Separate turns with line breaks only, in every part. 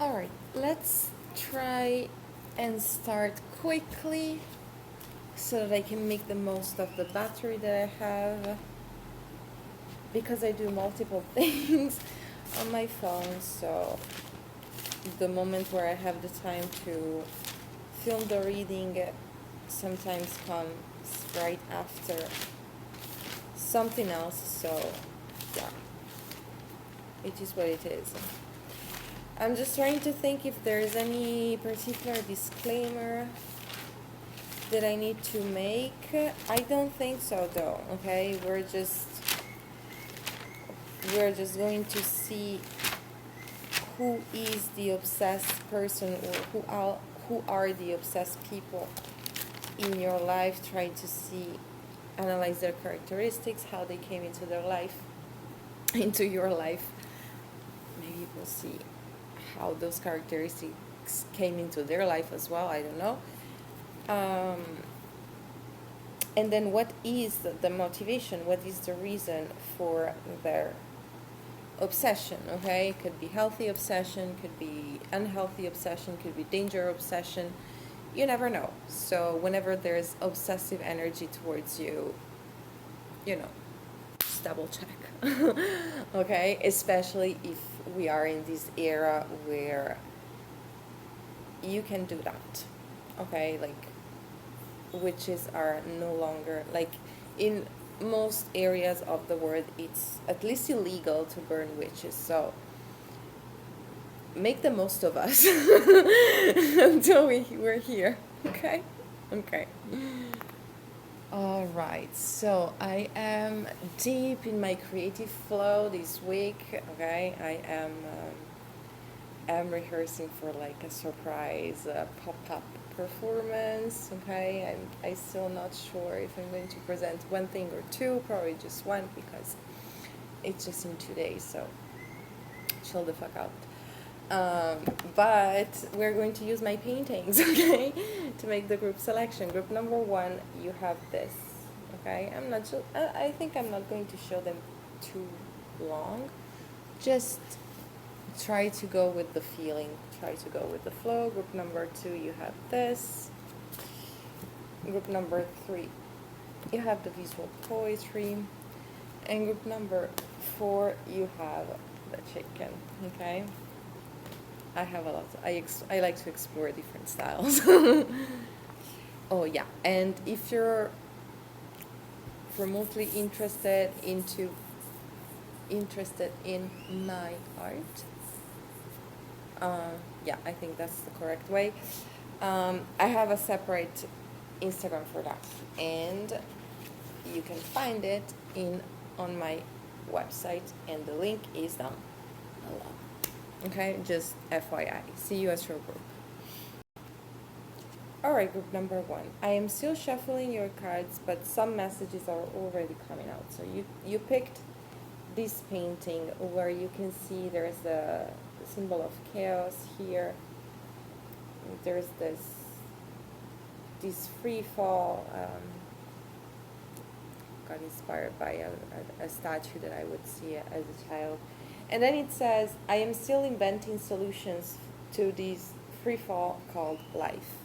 Alright, let's try and start quickly so that I can make the most of the battery that I have because I do multiple things on my phone. So the moment where I have the time to film the reading sometimes comes right after something else. So yeah, it is what it is. I'm just trying to think if there's any particular disclaimer that I need to make. I don't think so though, okay? We're just going to see who is the obsessed person or who are the obsessed people in your life, try to analyze their characteristics, how they came into their life, into your life. Maybe we'll see how those characteristics came into their life as well, I don't know. And then what is the motivation, what is the reason for their obsession, okay? It could be healthy obsession, could be unhealthy obsession, could be danger obsession. You never know. So whenever there's obsessive energy towards you, just double check. Okay? Especially if we are in this era where you can do that. Okay? Like witches are no longer, like, in most areas of the world it's at least illegal to burn witches, so make the most of us until we're here. Okay. All right, so I am deep in my creative flow this week. Okay, am rehearsing for like a surprise pop-up performance. Okay, I still not sure if I'm going to present one thing or two, probably just one because it's just in 2 days, so chill the fuck out. But we're going to use my paintings, okay, to make the group selection. Group number 1, you have this, okay. I think I'm not going to show them too long. Just try to go with the feeling, try to go with the flow. Group number 2, you have this. Group number 3, you have the visual poetry. And group number 4, you have the chicken, okay. I have a lot. I like to explore different styles. Oh yeah, and if you're remotely interested in my art, yeah, I think that's the correct way. I have a separate Instagram for that, and you can find it on my website, and the link is down below. Okay, just FYI. See you at your group. Alright, group number 1. I am still shuffling your cards, but some messages are already coming out. So you picked this painting where you can see there's the symbol of chaos here. There's this free fall. Got inspired by a statue that I would see as a child. And then it says, I am still inventing solutions to this free fall called life.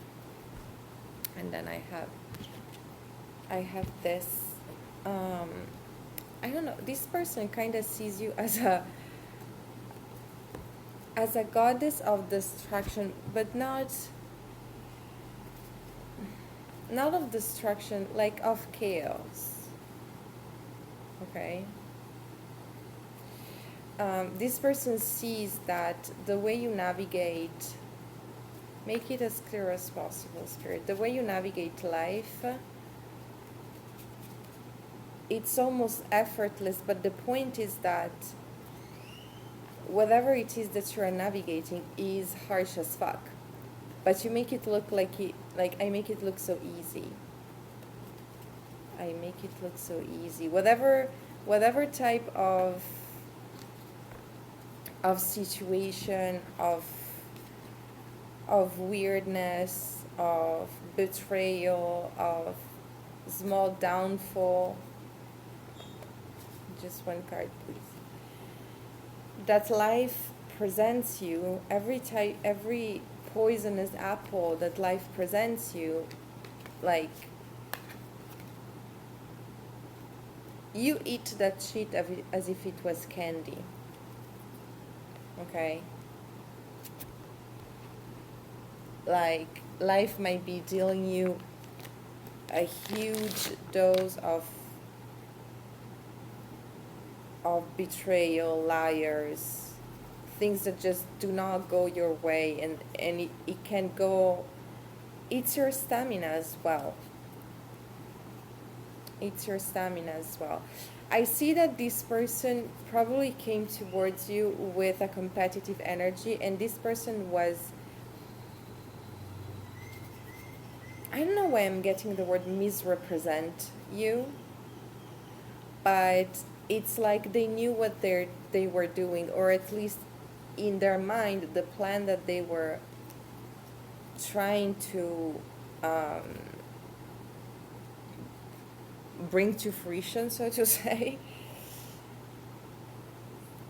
And then I have this, I don't know, this person kind of sees you as a goddess of destruction, but not of destruction, like of chaos. Okay. This person sees that the way you navigate, make it as clear as possible, Spirit, the way you navigate life, it's almost effortless, but the point is that whatever it is that you are navigating is harsh as fuck, but you make it look I make it look so easy. Whatever type of situation, of weirdness, of betrayal, of small downfall. Just one card, please. That life presents you, every poisonous apple that life presents you, like, you eat that shit as if it was candy. Okay? Like, life might be dealing you a huge dose of betrayal, liars, things that just do not go your way, and it can go, it's your stamina as well. It's your stamina as well. I see that this person probably came towards you with a competitive energy, and this person was, I don't know why I'm getting the word misrepresent you, but it's like they knew what they were doing, or at least in their mind, the plan that they were trying to bring to fruition, so to say,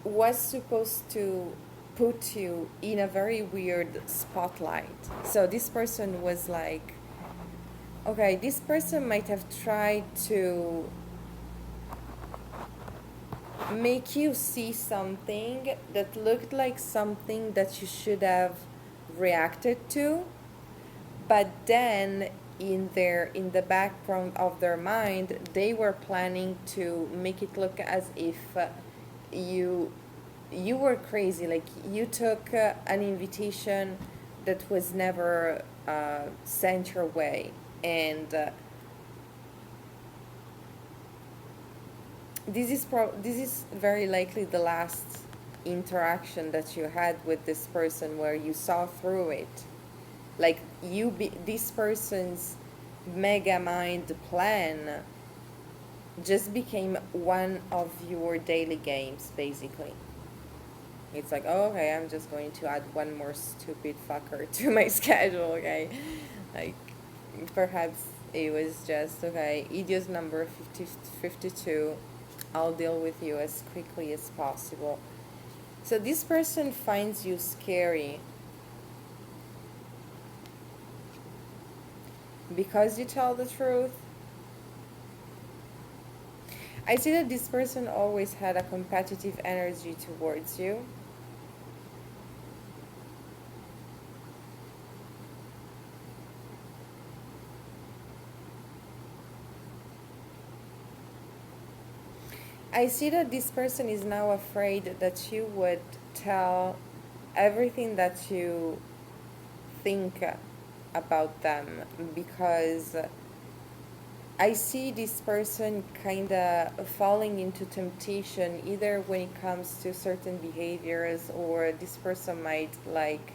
was supposed to put you in a very weird spotlight. So this person was like, okay, this person might have tried to make you see something that looked like something that you should have reacted to, but then in the background of their mind, they were planning to make it look as if you were crazy, like you took an invitation that was never sent your way, and this is very likely the last interaction that you had with this person where you saw through it, like this person's mega mind plan just became one of your daily games, basically. It's like, oh, okay, I'm just going to add one more stupid fucker to my schedule, okay? Like, perhaps it was just, okay, idiot number 52, I'll deal with you as quickly as possible. So this person finds you scary because you tell the truth. I see that this person always had a competitive energy towards you. I see that this person is now afraid that you would tell everything that you think about them, because I see this person kind of falling into temptation, either when it comes to certain behaviors, or this person might like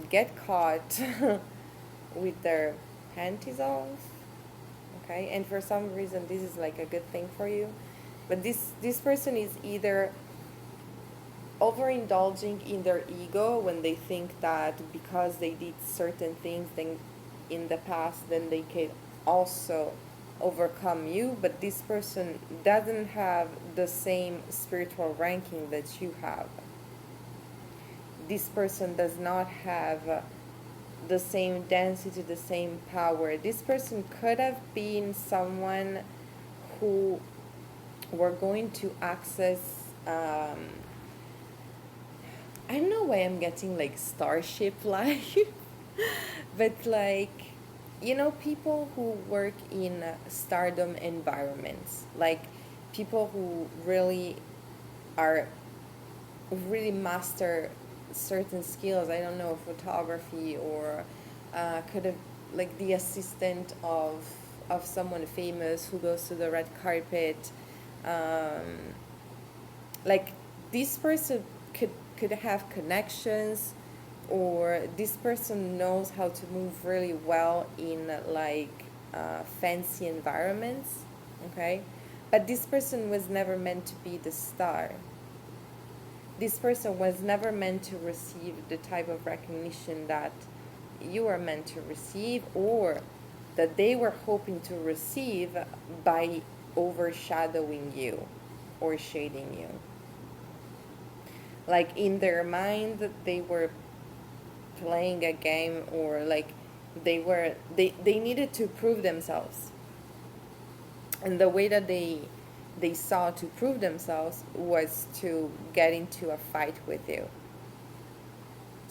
get caught with their panties off. Okay, and for some reason this is like a good thing for you, but this person is either overindulging in their ego when they think that because they did certain things then in the past, then they can also overcome you, but this person doesn't have the same spiritual ranking that you have. This person does not have the same density, the same power. This person could have been someone who were going to access I don't know why I'm getting like Starship life, but like, you know, people who work in stardom environments, like people who really are really master certain skills. I don't know, photography, or could have like the assistant of someone famous who goes to the red carpet. Like this person could have connections, or this person knows how to move really well in like fancy environments, okay? But this person was never meant to be the star. This person was never meant to receive the type of recognition that you are meant to receive, or that they were hoping to receive by overshadowing you, or shading you. Like in their mind, they were playing a game, or like they needed to prove themselves. And the way that they saw to prove themselves was to get into a fight with you.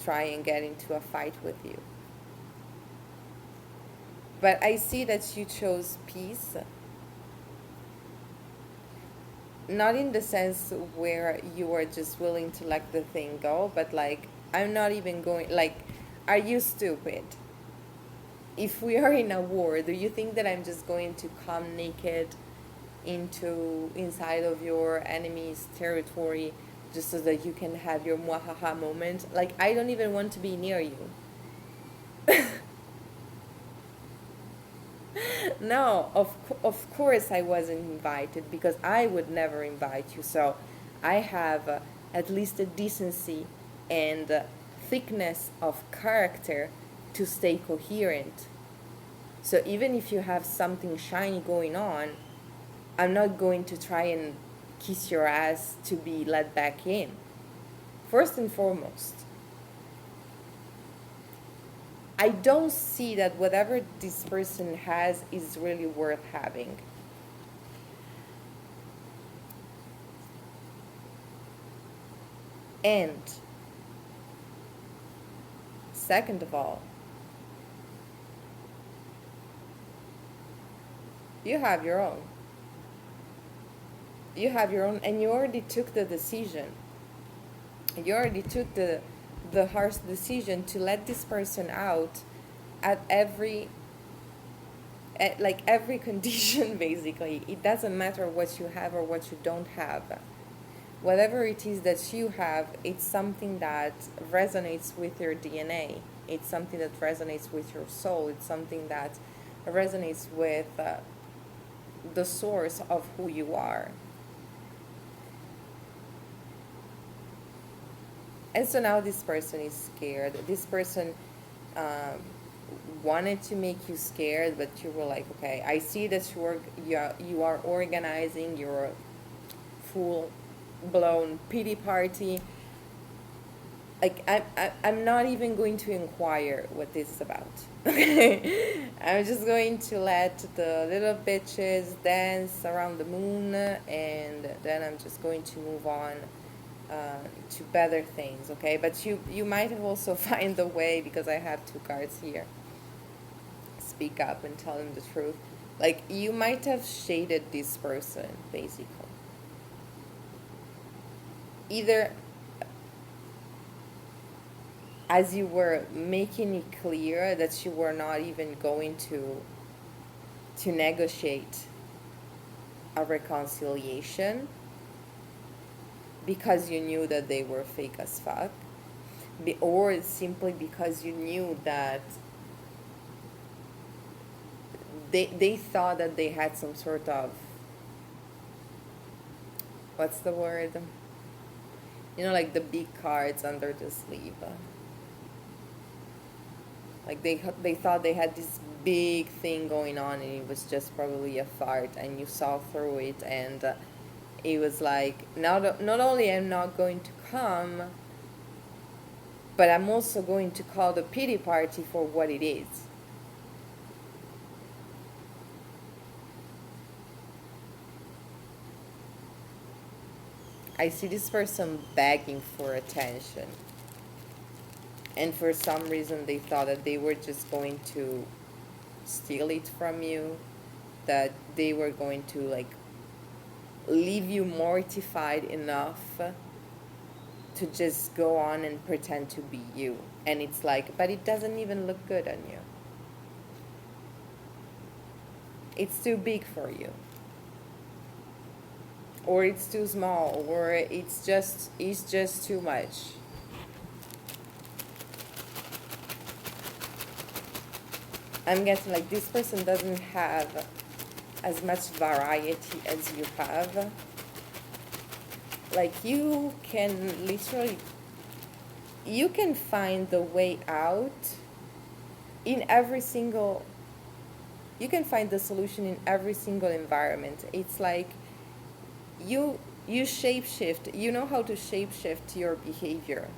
Try and get into a fight with you. But I see that you chose peace, not in the sense where you are just willing to let the thing go, but like, I'm not even going, like, are you stupid? If we are in a war, do you think that I'm just going to come naked inside of your enemy's territory just so that you can have your mwahaha moment? Like, I don't even want to be near you. No, of course I wasn't invited, because I would never invite you. So I have at least a decency and thickness of character to stay coherent. So even if you have something shiny going on, I'm not going to try and kiss your ass to be let back in. First and foremost, I don't see that whatever this person has is really worth having. And second of all, you have your own. You have your own, and you already took the decision. You already took the harsh decision to let this person out at every condition. Basically, it doesn't matter what you have or what you don't have. Whatever it is that you have, it's something that resonates with your DNA. It's something that resonates with your soul. It's something that resonates with the source of who you are. And so now this person is scared. This person wanted to make you scared, but you were like, okay, I see that you are organizing your full blown pity party. Like, I'm not even going to inquire what this is about. Okay, I'm just going to let the little bitches dance around the moon, and then I'm just going to move on to better things. Okay, but you might have also find the way, because I have two cards here. Speak up and tell them the truth. Like, you might have shaded this person, basically. Either as you were making it clear that you were not even going to negotiate a reconciliation, because you knew that they were fake as fuck, or simply because you knew that they thought that they had some sort of, what's the word, like the big cards under the sleeve. Like they thought they had this big thing going on, and it was just probably a fart, and you saw through it, and it was like, not only I'm not going to come, but I'm also going to call the pity party for what it is. I see this person begging for attention. And for some reason they thought that they were just going to steal it from you, that they were going to like leave you mortified enough to just go on and pretend to be you. And it's like, but it doesn't even look good on you. It's too big for you. Or it's too small, or it's just too much. I'm getting like this person doesn't have as much variety as you have. Like, you can find the way out in every single, you can find the solution in every single environment. It's like you You shapeshift. You know how to shapeshift your behavior.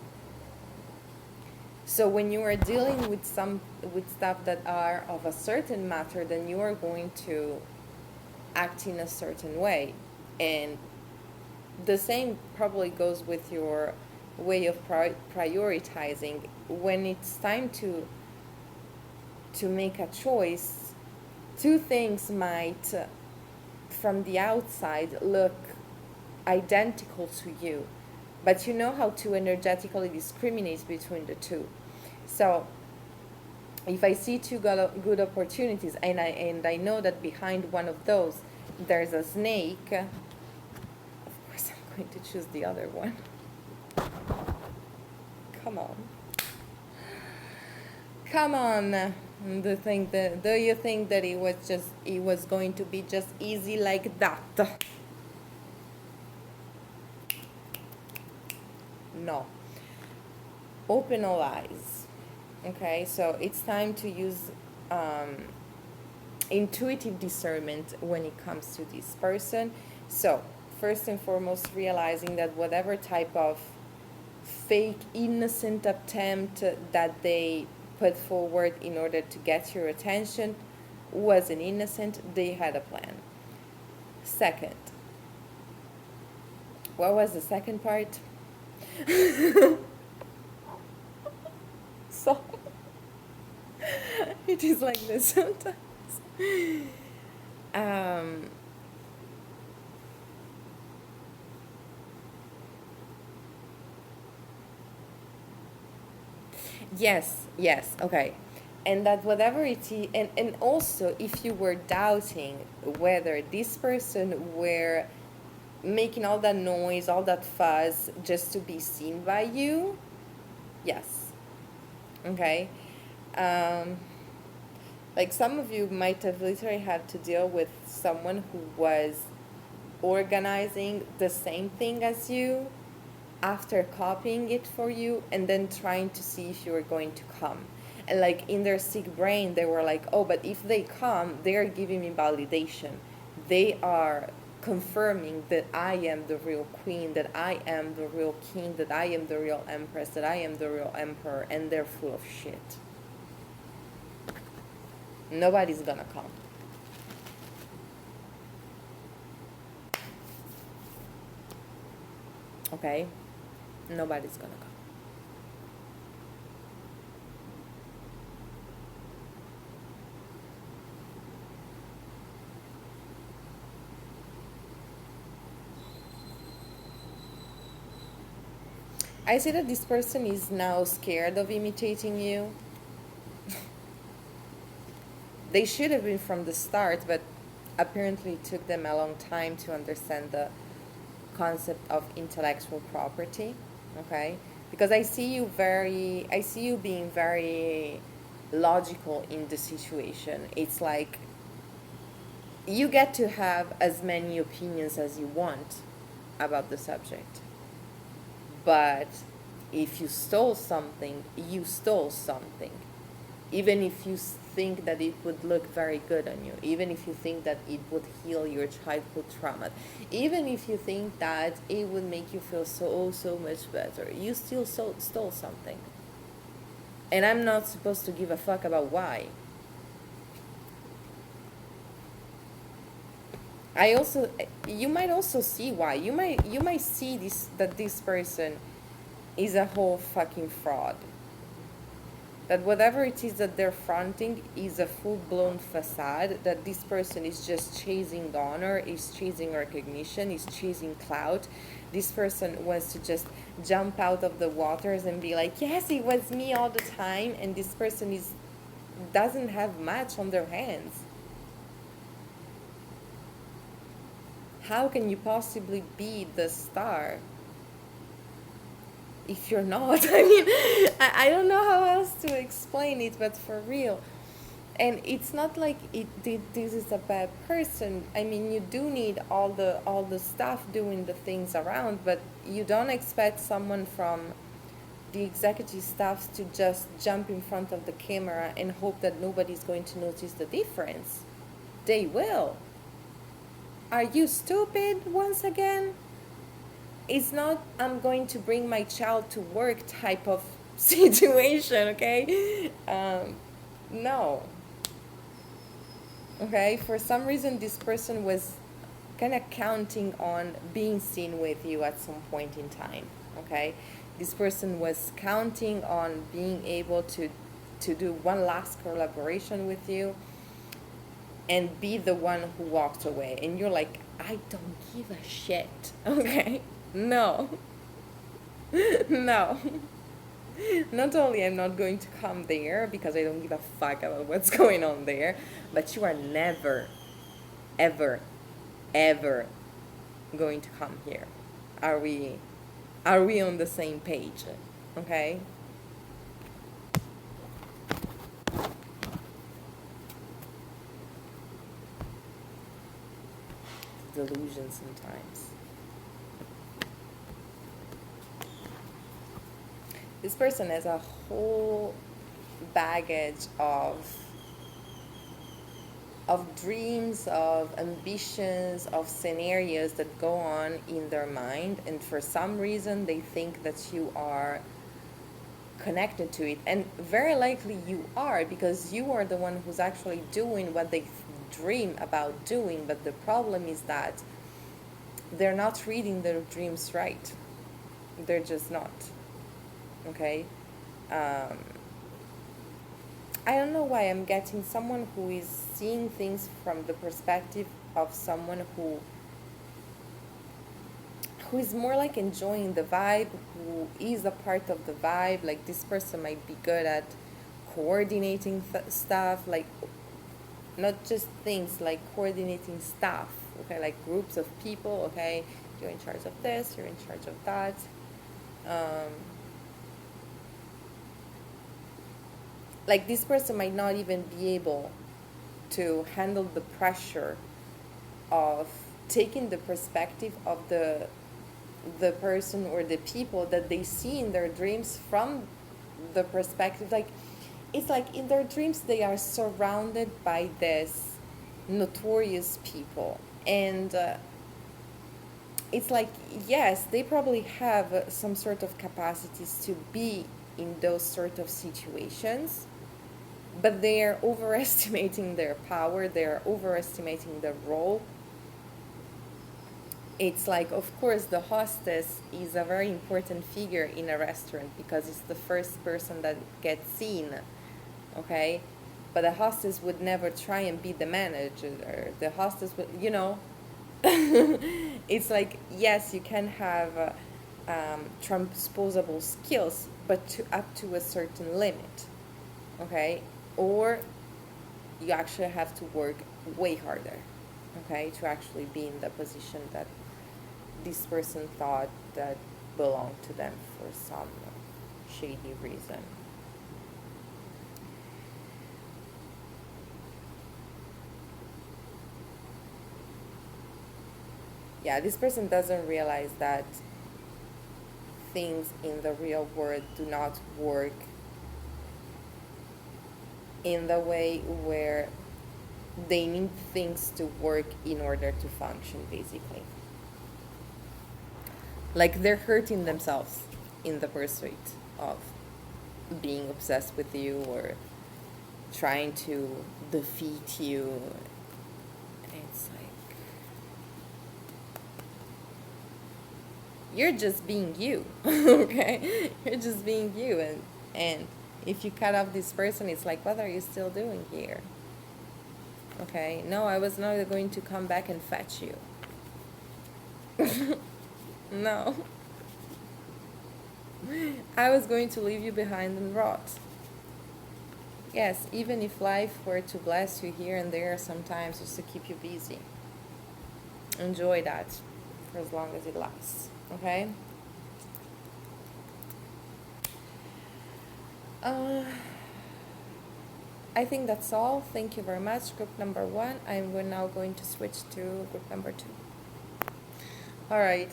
So when you are dealing with stuff that are of a certain matter, then you are going to act in a certain way. And the same probably goes with your way of prioritizing. When it's time to make a choice, two things might from the outside look identical to you, but you know how to energetically discriminate between the two. So if I see two good opportunities, and I know that behind one of those there's a snake, of course I'm going to choose the other one. Come on. Come on. Do you think that it was going to be just easy like that? No. Open all eyes. Okay, so it's time to use intuitive discernment when it comes to this person. So, first and foremost, realizing that whatever type of fake, innocent attempt that they put forward in order to get your attention wasn't innocent, they had a plan. Second, what was the second part? So, it is like this sometimes. Um, yes, okay. And that whatever it is, and also if you were doubting whether this person were making all that noise, all that fuss just to be seen by you, yes, okay. Um, like some of you might have literally had to deal with someone who was organizing the same thing as you after copying it for you and then trying to see if you were going to come. And like in their sick brain, they were like, oh, but if they come, they're giving me validation. They are confirming that I am the real queen, that I am the real king, that I am the real empress, that I am the real emperor, and they're full of shit. Nobody's gonna come. Okay? Nobody's gonna come. I see that this person is now scared of imitating you. They should have been from the start, but apparently it took them a long time to understand the concept of intellectual property. Okay? Because I see you being very logical in the situation. It's like you get to have as many opinions as you want about the subject. But if you stole something, you stole something. Even if you think that it would look very good on you, even if you think that it would heal your childhood trauma, even if you think that it would make you feel so much better, you still stole something. And I'm not supposed to give a fuck about why. You might also see why. You might see this person is a whole fucking fraud. That whatever it is that they're fronting is a full-blown facade, that this person is just chasing honor, is chasing recognition, is chasing clout. This person wants to just jump out of the waters and be like, yes, it was me all the time, and this person doesn't have much on their hands. How can you possibly be the star if you're not? I mean, I don't know how else to explain it, but for real. And it's not like this is a bad person. I mean, you do need all the stuff doing the things around, but you don't expect someone from the executive staff to just jump in front of the camera and hope that nobody's going to notice the difference. They will. Are you stupid once again? it's not I'm going to bring my child to work type of situation, okay? No. Okay, for some reason, this person was kind of counting on being seen with you at some point in time. Okay, this person was counting on being able to do one last collaboration with you and be the one who walked away. And you're like, I don't give a shit. Okay, no, no. Not only I'm not going to come there because I don't give a fuck about what's going on there, but you are never, ever, ever going to come here. Are we on the same page? Okay? Delusion sometimes. This person has a whole baggage of dreams, of ambitions, of scenarios that go on in their mind, and for some reason they think that you are connected to it, and very likely you are, because you are the one who's actually doing what they dream about doing. But the problem is that they're not reading their dreams right. They're just not. Okay? I don't know why I'm getting someone who is seeing things from the perspective of someone who is more like enjoying the vibe, who is a part of the vibe. Like, this person might be good at coordinating stuff, like not just things, like coordinating stuff. Okay, like groups of people. Okay, you're in charge of this, you're in charge of that. Like, this person might not even be able to handle the pressure of taking the perspective of the person or the people that they see in their dreams from the perspective. Like, it's like in their dreams they are surrounded by this notorious people, and it's like, yes, they probably have some sort of capacities to be in those sort of situations, but they are overestimating their power, they are overestimating their role. It's like, of course, the hostess is a very important figure in a restaurant because it's the first person that gets seen, okay? But the hostess would never try and be the manager. The hostess would, it's like, yes, you can have transposable skills, but up to a certain limit, okay? Or you actually have to work way harder, okay, to actually be in the position that this person thought that belonged to them for some shady reason. Yeah, this person doesn't realize that things in the real world do not work in the way where they need things to work in order to function, basically. Like, they're hurting themselves in the pursuit of being obsessed with you or trying to defeat you. It's like, you're just being you. Okay, you're just being you, and if you cut off this person, it's like, what are you still doing here? Okay, no, I was not going to come back and fetch you. No, I was going to leave you behind and rot. Yes, even if life were to bless you here and there sometimes just to keep you busy, enjoy that for as long as it lasts. Okay. I think that's all. Thank you very much. Group number 1. We're now going to switch to group number 2. All right.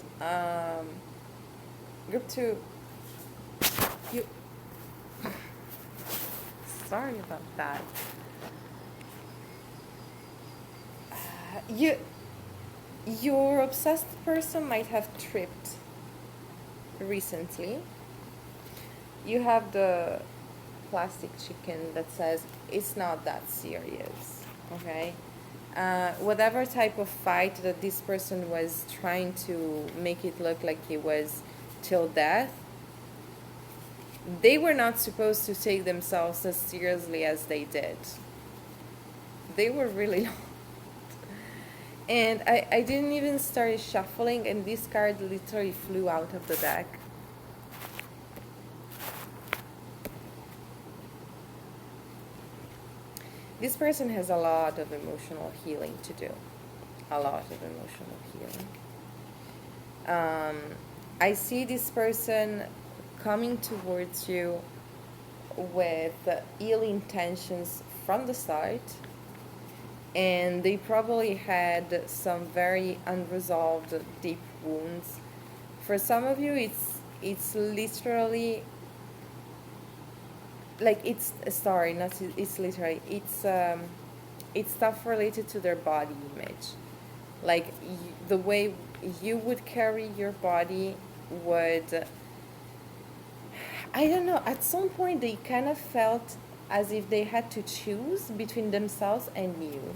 Group 2. You. Sorry about that. Your obsessed person might have tripped recently. You have the plastic chicken that says it's not that serious, okay? Whatever type of fight that this person was trying to make it look like it was till death, they were not supposed to take themselves as seriously as they did. They were really long. And I didn't even start shuffling, and this card literally flew out of the deck. This person has a lot of emotional healing to do. A lot of emotional healing. I see this person coming towards you with ill intentions from the start, and they probably had some very unresolved deep wounds. For some of you, it's literally like it's sorry, not it's literally it's stuff related to their body image, like the way you would carry your body would, I don't know, at some point they kind of felt as if they had to choose between themselves and you.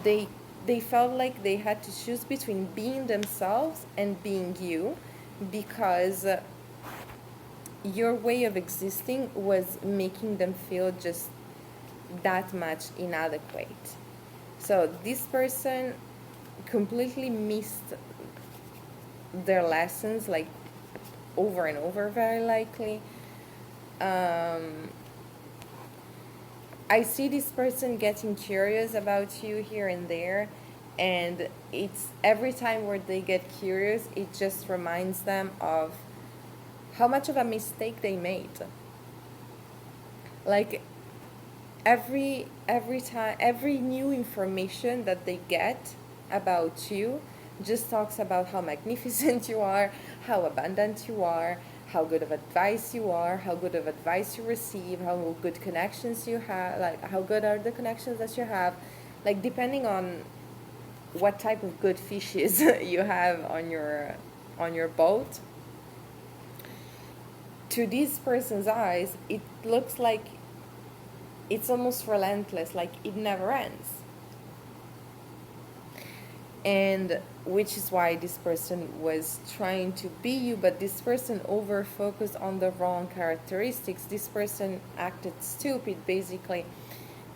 They felt like they had to choose between being themselves and being you, because your way of existing was making them feel just that much inadequate. So this person completely missed their lessons, like over and over, very likely. I see this person getting curious about you here and there, and it's every time where they get curious, it just reminds them of how much of a mistake they made. Like every time, every new information that they get about you just talks about how magnificent you are, how abundant you are, how good of advice you are, how good of advice you receive, how good connections you have, like how good are the connections that you have, like depending on what type of good fishes you have on your boat. To this person's eyes, it looks like it's almost relentless, like it never ends. And which is why this person was trying to be you, but this person over focused on the wrong characteristics. This person acted stupid, basically.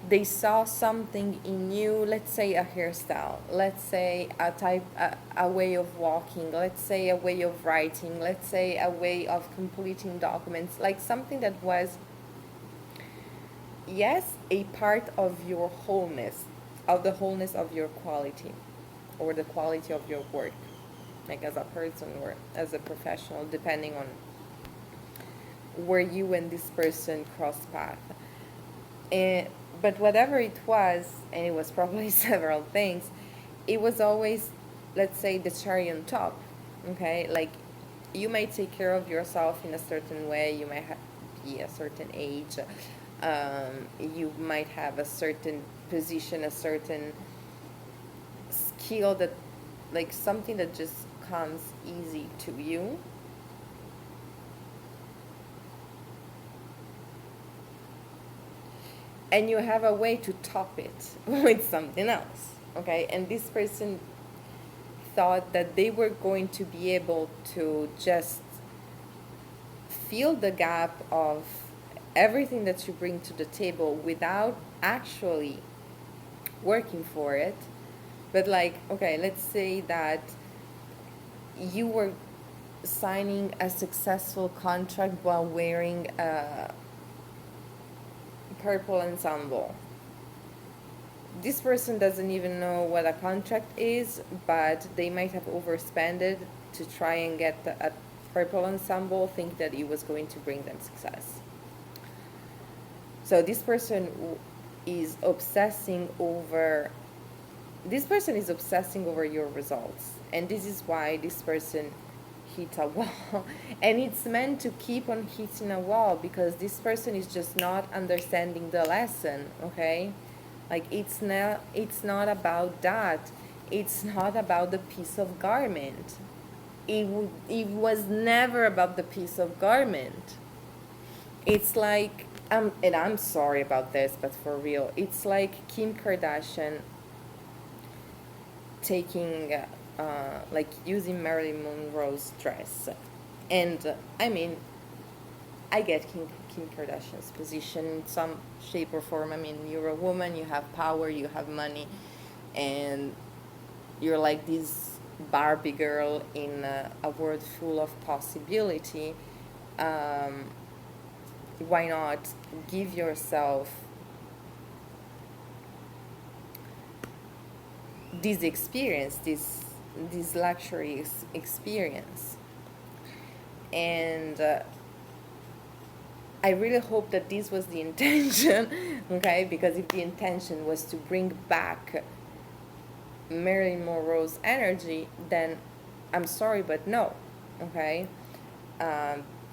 They saw something in you, let's say a hairstyle, let's say a way of walking, let's say a way of writing, let's say a way of completing documents, like something that was, yes, a part of your wholeness, of the wholeness of your quality, or the quality of your work, like as a person or as a professional, depending on where you and this person cross path. But whatever it was, and it was probably several things, it was always, let's say, the cherry on top. Okay, like you might take care of yourself in a certain way. You might be a certain age. You might have a certain position, a certain skill, that, like something that just comes easy to you. And you have a way to top it with something else, okay? And this person thought that they were going to be able to just fill the gap of everything that you bring to the table without actually working for it. But like, okay, let's say that you were signing a successful contract while wearing a purple ensemble. This person doesn't even know what a contract is, but they might have overspended to try and get a purple ensemble, think that it was going to bring them success. So this person is obsessing over your results, and this is why this person hit a wall. And it's meant to keep on hitting a wall, because this person is just not understanding the lesson, okay? Like it's not about that. It's not about the piece of garment. it was never about the piece of garment. It's like, and I'm sorry about this, but for real, it's like Kim Kardashian taking, like using Marilyn Monroe's dress. And I mean, I get Kim Kardashian's position in some shape or form. I mean, you're a woman, you have power, you have money, and you're like this Barbie girl in a world full of possibility. Um, why not give yourself this experience, this luxury experience? And I really hope that this was the intention, okay? Because if the intention was to bring back Marilyn Monroe's energy, then I'm sorry, but no, okay?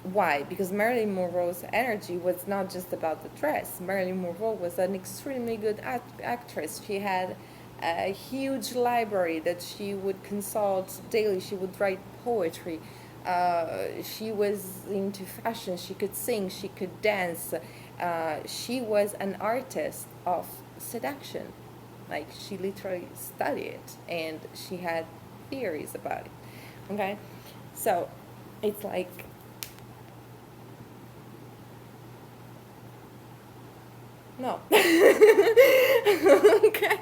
Why? Because Marilyn Monroe's energy was not just about the dress. Marilyn Monroe was an extremely good actress. She had a huge library that she would consult daily. She would write poetry. She was into fashion. She could sing. She could dance. She was an artist of seduction. Like, she literally studied it, and she had theories about it. Okay? So, it's like, no. Okay?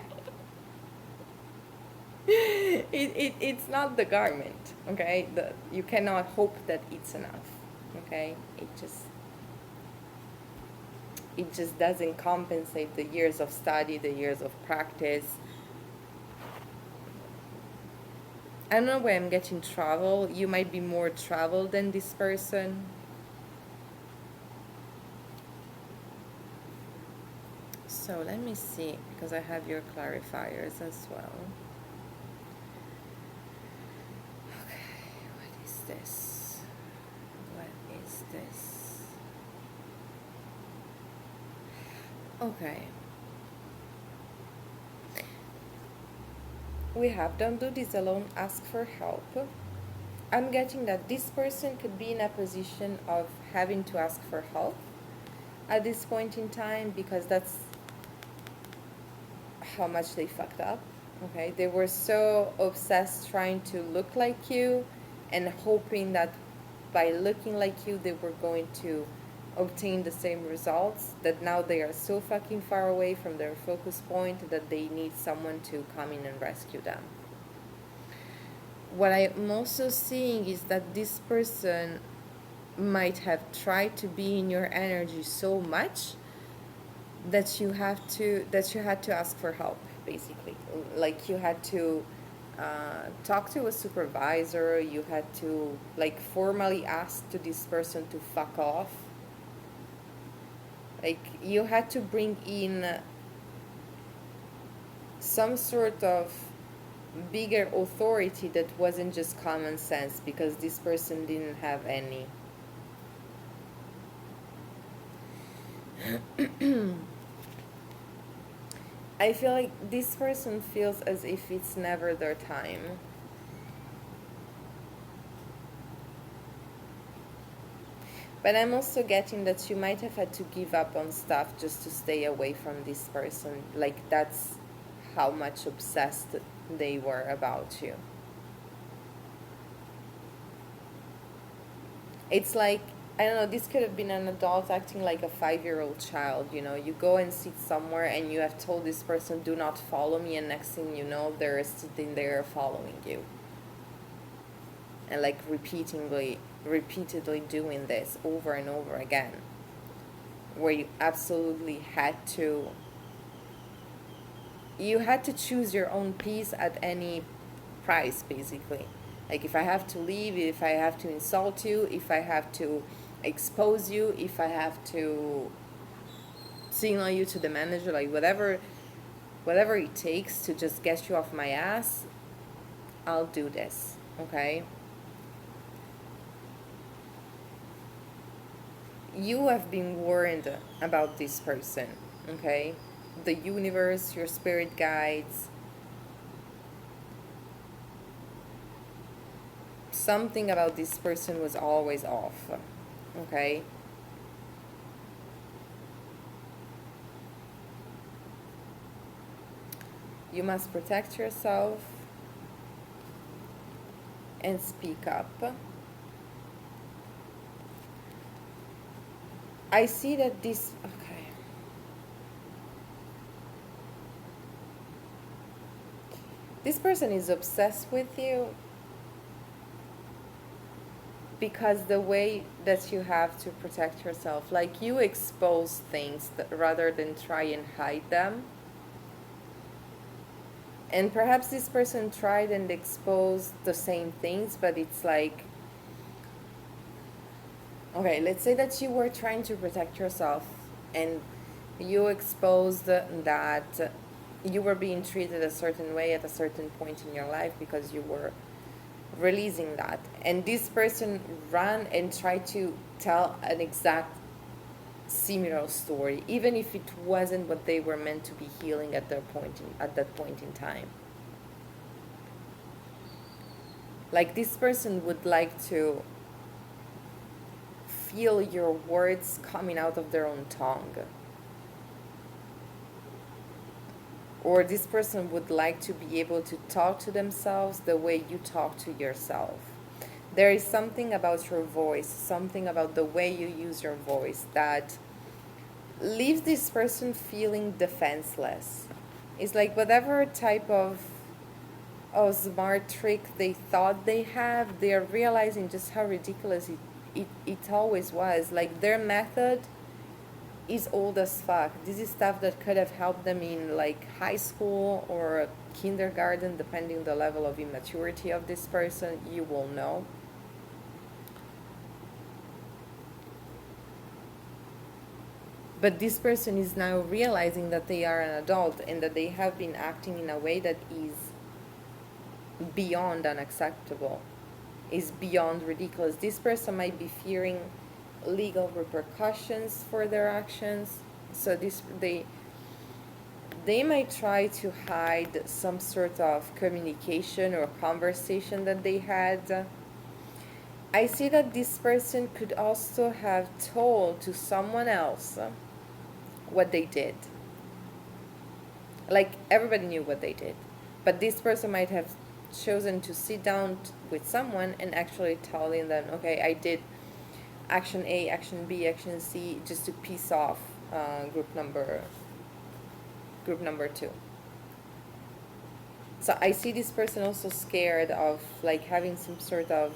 It's not the garment, okay? You cannot hope that it's enough, okay? It just doesn't compensate the years of study, the years of practice. I don't know where I'm getting travel. You might be more travel than this person. So let me see, because I have your clarifiers as well. Okay, what is this? What is this? Okay. We have don't do this alone, ask for help. I'm getting that this person could be in a position of having to ask for help at this point in time, because that's how much they fucked up. Okay, they were so obsessed trying to look like you and hoping that by looking like you they were going to obtain the same results, that now they are so fucking far away from their focus point that they need someone to come in and rescue them. What I'm also seeing is that this person might have tried to be in your energy so much that you had to ask for help, basically. Like, you had to talk to a supervisor. You had to, like, formally ask to this person to fuck off. Like, you had to bring in some sort of bigger authority that wasn't just common sense, because this person didn't have any. I feel like this person feels as if it's never their time. But I'm also getting that you might have had to give up on stuff just to stay away from this person. Like, that's how much obsessed they were about you. It's like, I don't know, this could have been an adult acting like a 5-year-old child, you know. You go and sit somewhere and you have told this person, do not follow me, and next thing you know, they're sitting there following you. And like repeatedly doing this over and over again. Where you absolutely had to choose your own peace at any price, basically. Like, if I have to leave, if I have to insult you, if I have to expose you, if I have to signal you to the manager, like whatever it takes to just get you off my ass, I'll do this, okay? You have been warned about this person, okay? The universe, your spirit guides, something about this person was always off. Okay? You must protect yourself and speak up. I see that this, okay. This person is obsessed with you because the way that you have to protect yourself, like you expose things rather than try and hide them. And perhaps this person tried and exposed the same things, but it's like, okay, let's say that you were trying to protect yourself and you exposed that you were being treated a certain way at a certain point in your life because you were releasing that. And this person ran and tried to tell an exact similar story, even if it wasn't what they were meant to be healing at that point in time. Like this person would like to feel your words coming out of their own tongue. Or this person would like to be able to talk to themselves the way you talk to yourself. There is something about your voice, something about the way you use your voice that leaves this person feeling defenseless. It's like whatever type of smart trick they thought they have, they're realizing just how ridiculous it always was. Like their method is old as fuck. This is stuff that could have helped them in like high school or kindergarten, depending on the level of immaturity of this person, you will know. But this person is now realizing that they are an adult and that they have been acting in a way that is beyond unacceptable, is beyond ridiculous. This person might be fearing legal repercussions for their actions. So they might try to hide some sort of communication or conversation that they had. I see that this person could also have told to someone else what they did. Like everybody knew what they did, but this person might have chosen to sit down with someone and actually telling them, okay, I did action A, action B, action C, just to piss off group number 2. So I see this person also scared of like having some sort of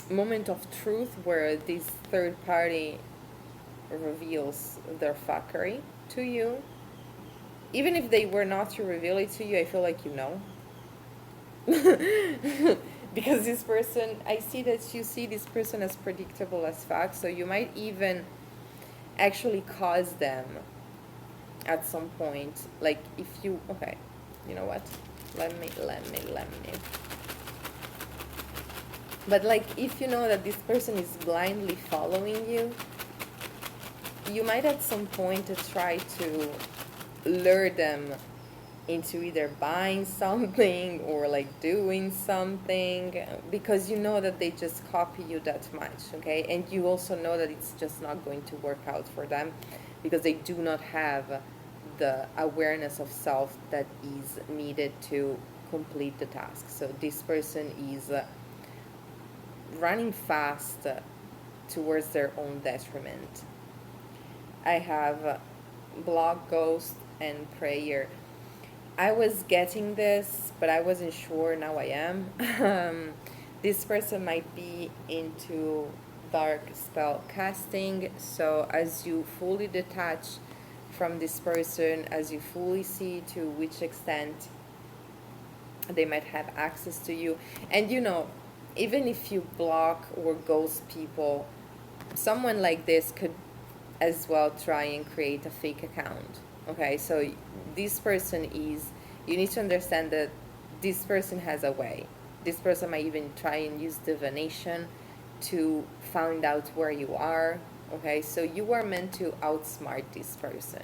moment of truth where this third party reveals their fuckery to you. Even if they were not to reveal it to you, I feel like you know. Because this person, I see that you see this person as predictable as fuck, so you might even actually cause them at some point. Like if you, okay, you know what? Let me. But like if you know that this person is blindly following you, you might at some point try to lure them into either buying something or like doing something, because you know that they just copy you that much, okay? And you also know that it's just not going to work out for them because they do not have the awareness of self that is needed to complete the task. So this person is running fast towards their own detriment. I have block, ghost, and prayer. I was getting this, but I wasn't sure. Now I am. This person might be into dark spell casting. So as you fully detach from this person, as you fully see to which extent they might have access to you, and you know, even if you block or ghost people, someone like this could as well try and create a fake account. Okay, so this person is, you need to understand that this person has a way. This person might even try and use divination to find out where you are. Okay, so you are meant to outsmart this person.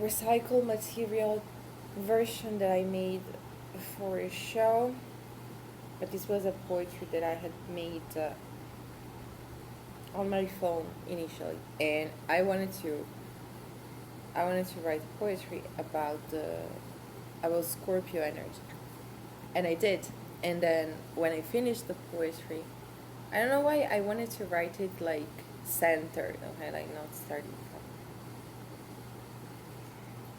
recycled material version that I made for a show, but this was a poetry that I had made on my phone initially, and I wanted to write poetry about Scorpio energy, and I did. And then when I finished the poetry, I don't know why I wanted to write it like centered, okay, like not starting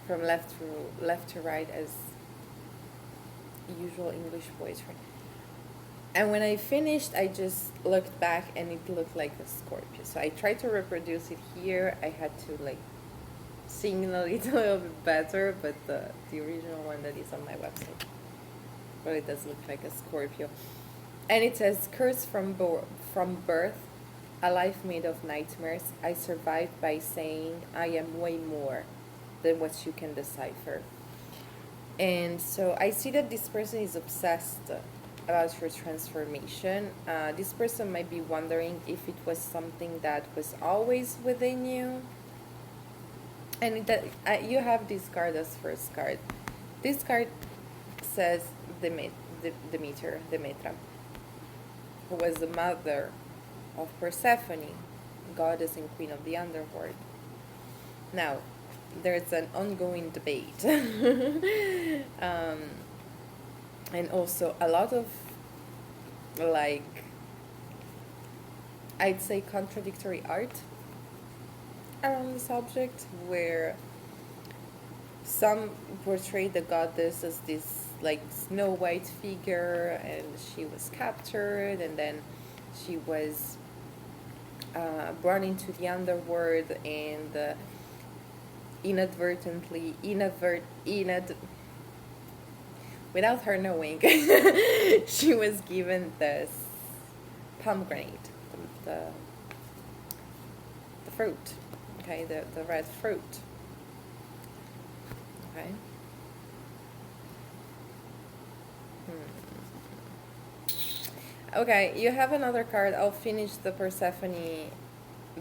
from left to right as usual English poetry. And when I finished, I just looked back and it looked like a Scorpio. So I tried to reproduce it here. I had to like signal it a little bit better, but the original one that is on my website. But it does look like a Scorpio. And it says, "Cursed from birth, a life made of nightmares, I survived by saying I am way more than what you can decipher." And so I see that this person is obsessed about your transformation. This person might be wondering if it was something that was always within you. And you have this card as first card. This card says Demeter, who was the mother of Persephone, goddess and queen of the underworld. Now, there's an ongoing debate. And also a lot of, like, I'd say contradictory art around the subject, where some portray the goddess as this like Snow White figure, and she was captured, and then she was brought into the underworld, and without her knowing, she was given this pomegranate, the fruit, okay, the red fruit, okay. Okay, you have another card. I'll finish the Persephone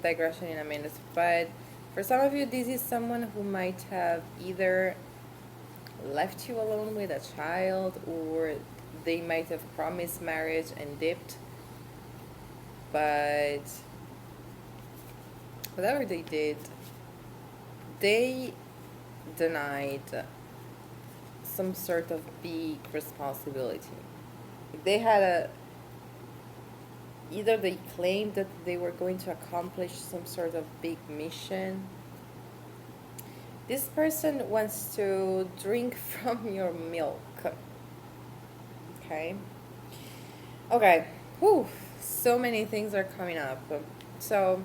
digression in a minute, but for some of you, this is someone who might have either left you alone with a child, or they might have promised marriage and dipped, but whatever they did, they denied some sort of big responsibility. They had either they claimed that they were going to accomplish some sort of big mission. This person wants to drink from your milk. Okay. Okay. Whew. So many things are coming up. So,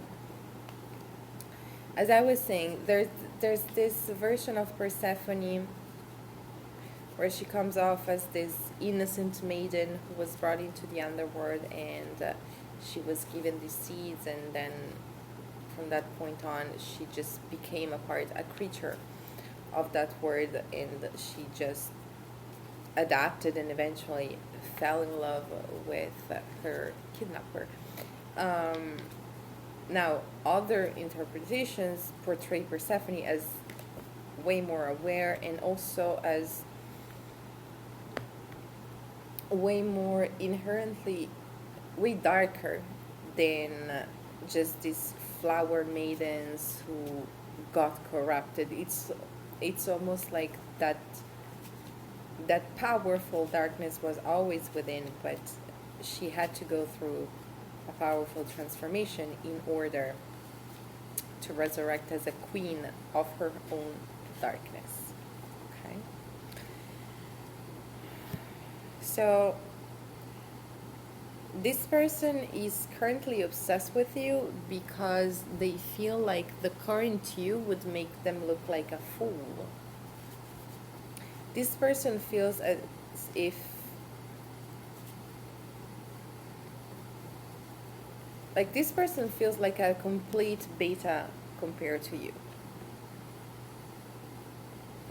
as I was saying, there's this version of Persephone where she comes off as this innocent maiden who was brought into the underworld, and she was given these seeds, and then from that point on she just became a creature of that world, and she just adapted and eventually fell in love with her kidnapper. Now, other interpretations portray Persephone as way more aware, and also as way more inherently, way darker than just these flower maidens who got corrupted. It's almost like that powerful darkness was always within, but she had to go through a powerful transformation in order to resurrect as a queen of her own darkness. Okay? So this person is currently obsessed with you because they feel like the current you would make them look like a fool. This person feels as if this person feels like a complete beta compared to you.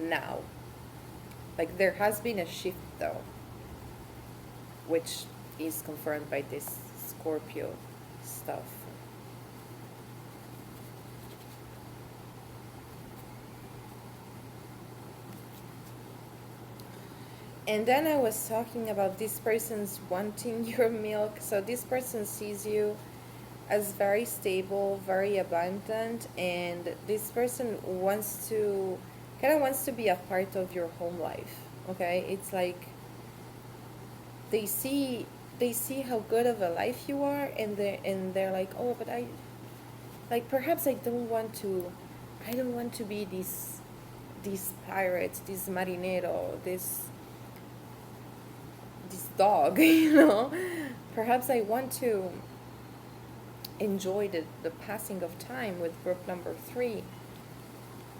Now, like, there has been a shift though, which is confirmed by this Scorpio stuff. And then I was talking about this person's wanting your milk. So this person sees you as very stable, very abundant, and this person wants to kind of wants to be a part of your home life. Okay? It's like they see they see how good of a life you are, and they're like, "Oh, but I like perhaps I don't want to be this pirate, this marinero, this dog, you know. Perhaps I want to enjoy the passing of time with group number 3.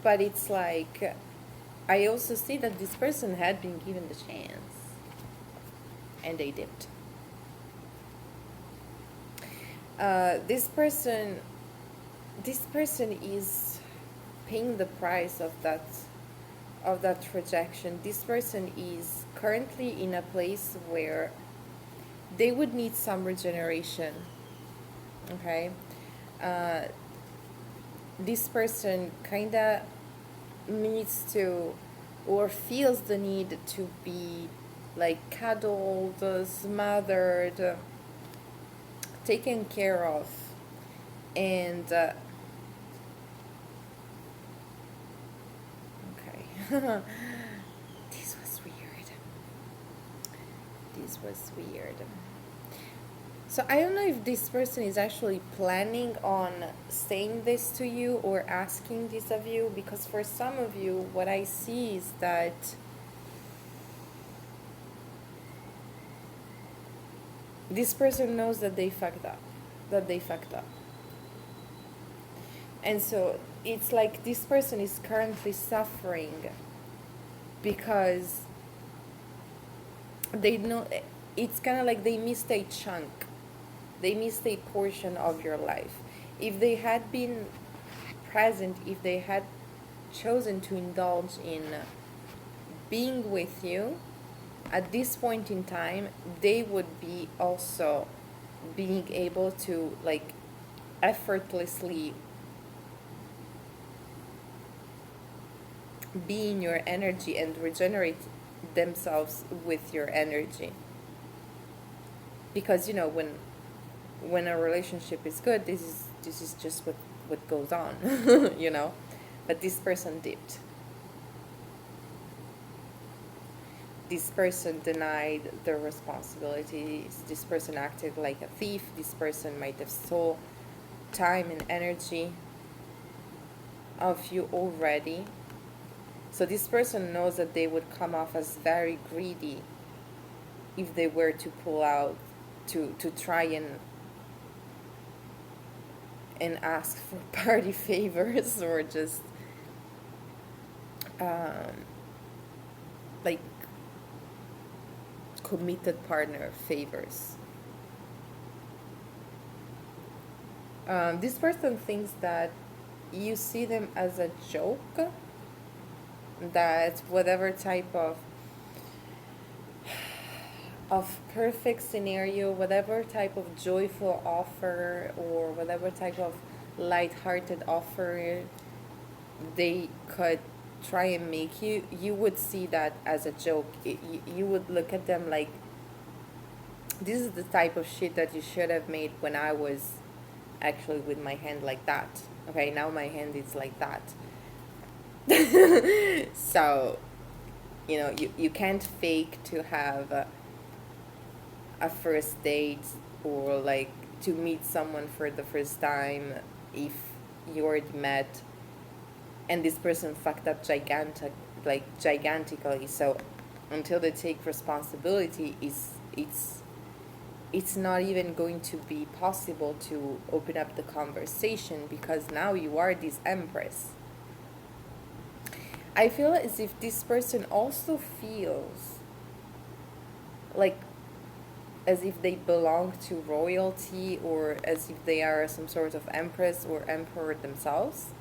But it's like, I also see that this person had been given the chance, and they didn't. This person is paying the price of that rejection. This person is currently in a place where they would need some regeneration. Okay, this person kind of needs to, or feels the need to be like cuddled, smothered, taken care of, and okay. This was weird. This was weird. So I don't know if this person is actually planning on saying this to you or asking this of you, because for some of you, what I see is that this person knows that they fucked up. And so it's like this person is currently suffering because they know, it's kind of like they missed a chunk. They missed a portion of your life. If they had been present, if they had chosen to indulge in being with you at this point in time, they would be also being able to like effortlessly be in your energy and regenerate themselves with your energy. Because when a relationship is good, this is just what goes on. But this person dipped. This person denied their responsibilities. This person acted like a thief. This person might have stole time and energy of you already. So this person knows that they would come off as very greedy if they were to pull out, to try and ask for party favors, or just like committed partner favors. This person thinks that you see them as a joke, that whatever type of perfect scenario, whatever type of joyful offer, or whatever type of light-hearted offer they could try and make you, you would see that as a joke. You would look at them like, this is the type of shit that you should have made when I was actually with my hand like that. Okay, now my hand is like that. So, you can't fake to have a first date, or like to meet someone for the first time if you already met and this person fucked up gigantically. So until they take responsibility, it's not even going to be possible to open up the conversation, because now you are this empress. I feel as if this person also feels like as if they belong to royalty, or as if they are some sort of empress or emperor themselves.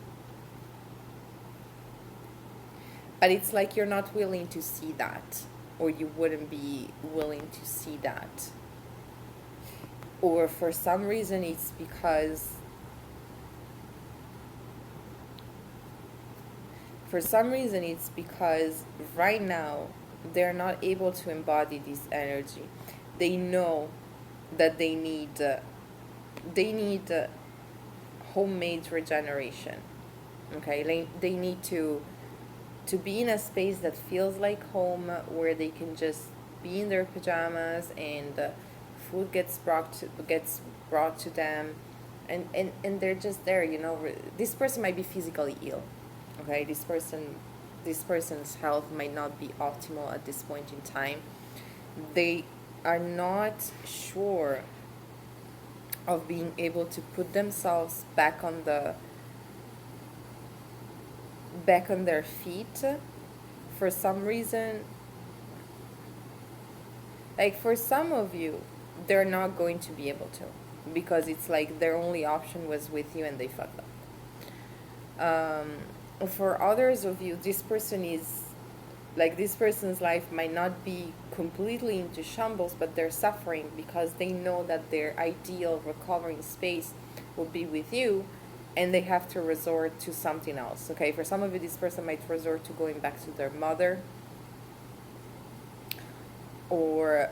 But it's like you're not willing to see that, or you wouldn't be willing to see that. Or for some reason it's because right now they're not able to embody this energy. They know that they need homemade regeneration. Okay, they need to be in a space that feels like home, where they can just be in their pajamas, and food gets brought to them, and they're just there. This person might be physically ill. Okay, this person's health might not be optimal at this point in time. They are not sure of being able to put themselves back on their feet for some reason. Like, for some of you, they're not going to be able to, because it's like their only option was with you and they fucked up. For others of you, this person's life might not be completely into shambles, but they're suffering because they know that their ideal recovering space will be with you, and they have to resort to something else. Okay, for some of you, this person might resort to going back to their mother, or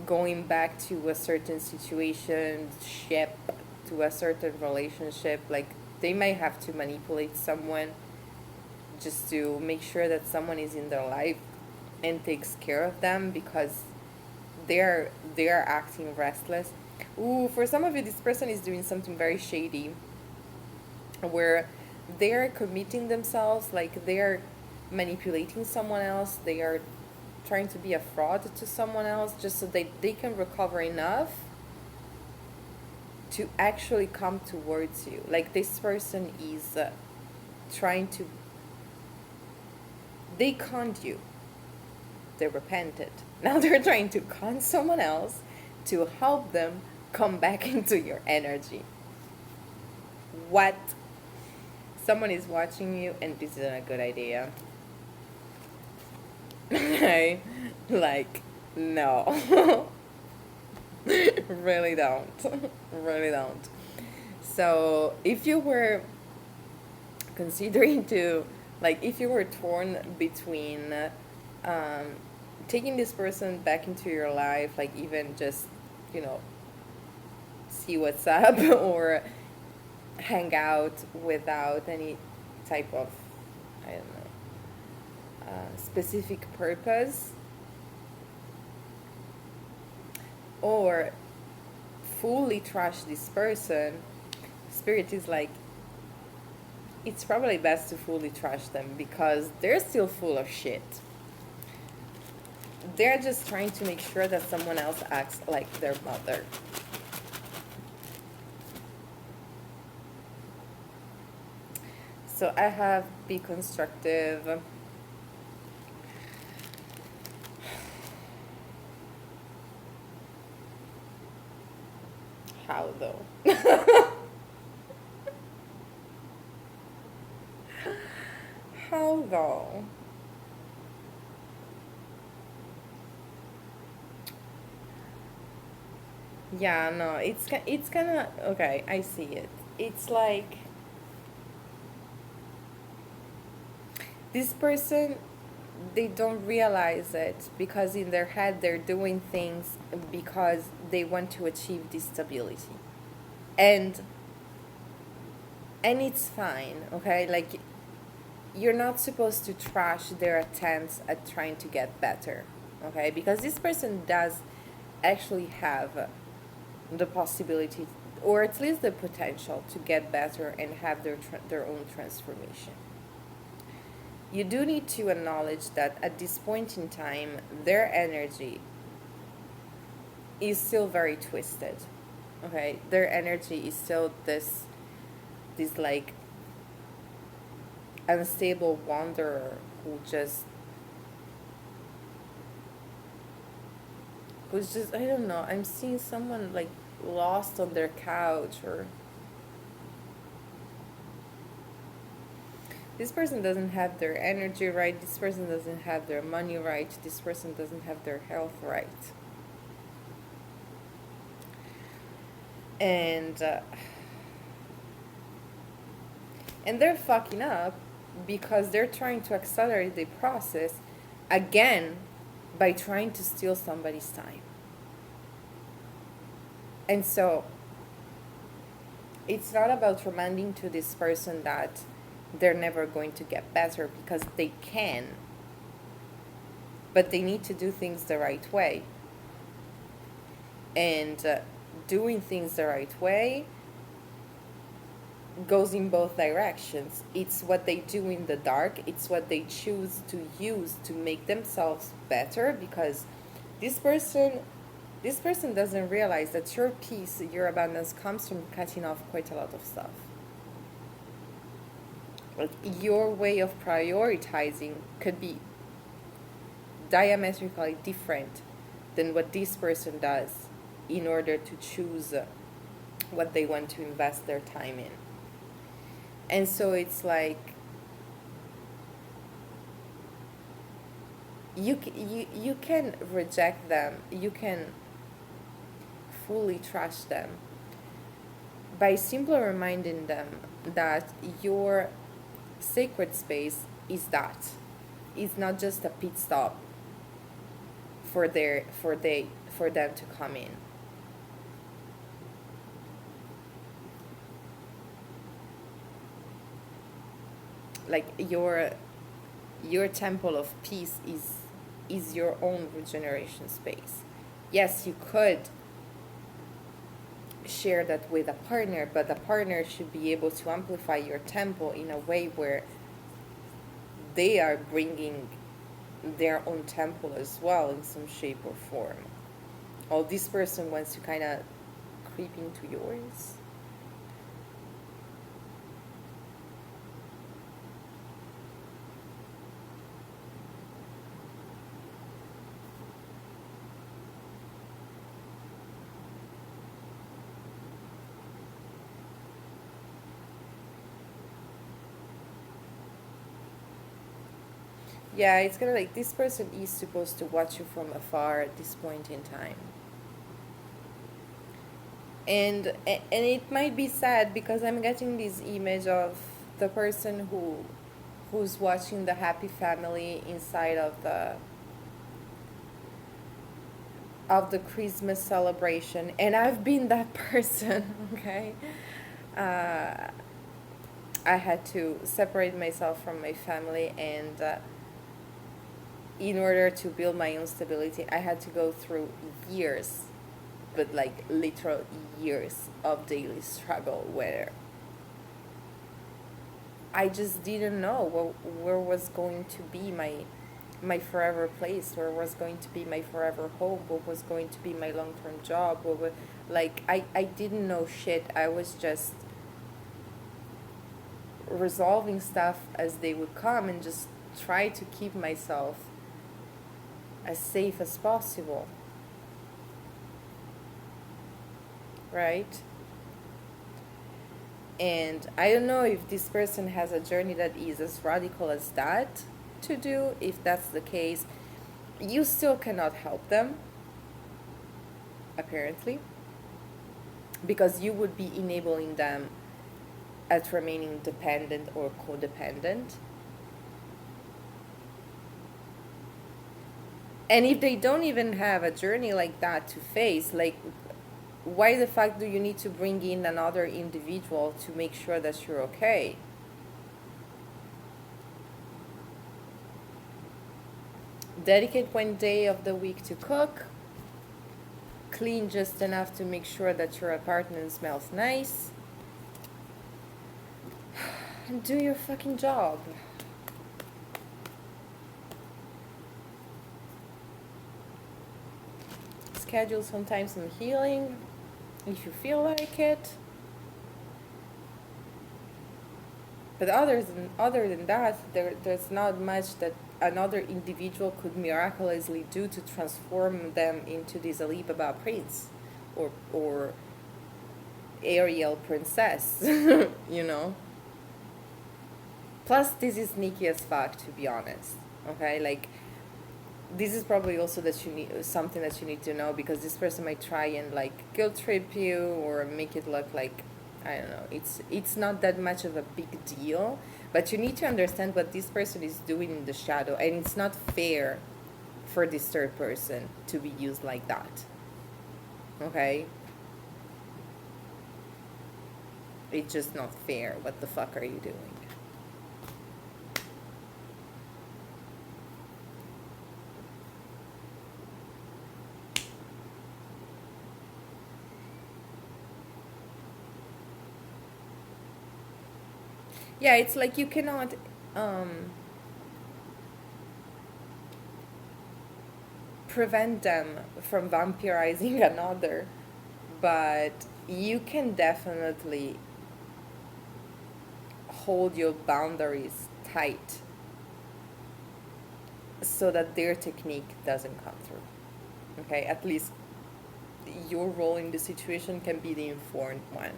going back to a certain situation, to a certain relationship. Like, they might have to manipulate someone just to make sure that someone is in their life and takes care of them, because they're acting restless. Ooh, for some of you, this person is doing something very shady, where they're committing themselves, like they're manipulating someone else, they are trying to be a fraud to someone else, just so they can recover enough to actually come towards you. Like, this person is trying to, they conned you, they repented, now they're trying to con someone else to help them come back into your energy. What? Someone is watching you, and this isn't a good idea. Okay? Like, no. Really don't. Really don't. So, if you were considering to, like, if you were torn between taking this person back into your life, like, even just, see what's up, or hang out without any type of, I don't know, specific purpose, or fully trash this person, Spirit is like, it's probably best to fully trash them, because they're still full of shit. They're just trying to make sure that someone else acts like their mother. So I have be constructive. How though? How though? Yeah, no, it's kind of okay. I see it. It's like this person, they don't realize it, because in their head they're doing things because they want to achieve this stability, and it's fine. Okay, like, you're not supposed to trash their attempts at trying to get better. Okay, because this person does actually have the possibility, or at least the potential, to get better and have their own transformation. You do need to acknowledge that at this point in time, their energy is still very twisted. Okay, their energy is still this like unstable wanderer who's just, I don't know, I'm seeing someone like lost on their couch, or this person doesn't have their energy right, this person doesn't have their money right, this person doesn't have their health right. And they're fucking up because they're trying to accelerate the process again, by trying to steal somebody's time. And so it's not about reminding to this person that they're never going to get better, because they can, but they need to do things the right way. And doing things the right way goes in both directions. It's what they do in the dark, it's what they choose to use to make themselves better, because this person doesn't realize that your peace, your abundance comes from cutting off quite a lot of stuff. Like, your way of prioritizing could be diametrically different than what this person does in order to choose what they want to invest their time in. And so it's like, you can reject them, you can fully trash them by simply reminding them that your sacred space is not just a pit stop for them to come in. Like, your temple of peace is your own regeneration space. Yes, you could share that with a partner, but the partner should be able to amplify your temple in a way where they are bringing their own temple as well in some shape or form. Or this person wants to kind of creep into yours. Yeah, it's kind of like, this person is supposed to watch you from afar at this point in time. And it might be sad, because I'm getting this image of the person who's watching the happy family inside of the Christmas celebration, and I've been that person. Okay, I had to separate myself from my family, and in order to build my own stability, I had to go through years, but like literal years of daily struggle, where I just didn't know where was going to be my forever place, where was going to be my forever home, what was going to be my long-term job, I didn't know shit. I was just resolving stuff as they would come, and just try to keep myself as safe as possible, right? And I don't know if this person has a journey that is as radical as that to do. If that's the case, you still cannot help them, apparently, because you would be enabling them at remaining dependent or codependent. And if they don't even have a journey like that to face, like, why the fuck do you need to bring in another individual to make sure that you're okay? Dedicate one day of the week to cook. Clean just enough to make sure that your apartment smells nice. And do your fucking job. Schedule sometimes some healing if you feel like it. But other than that, there's not much that another individual could miraculously do to transform them into this Alibaba prince or Ariel princess, you know? Plus, this is sneaky as fuck, to be honest. Okay, like, this is probably also something that you need to know, because this person might try and like guilt trip you or make it look like, I don't know, it's not that much of a big deal, but you need to understand what this person is doing in the shadow, and it's not fair for this third person to be used like that. Okay? It's just not fair. What the fuck are you doing? Yeah, it's like you cannot prevent them from vampirizing another, but you can definitely hold your boundaries tight so that their technique doesn't come through. Okay, at least your role in the situation can be the informed one.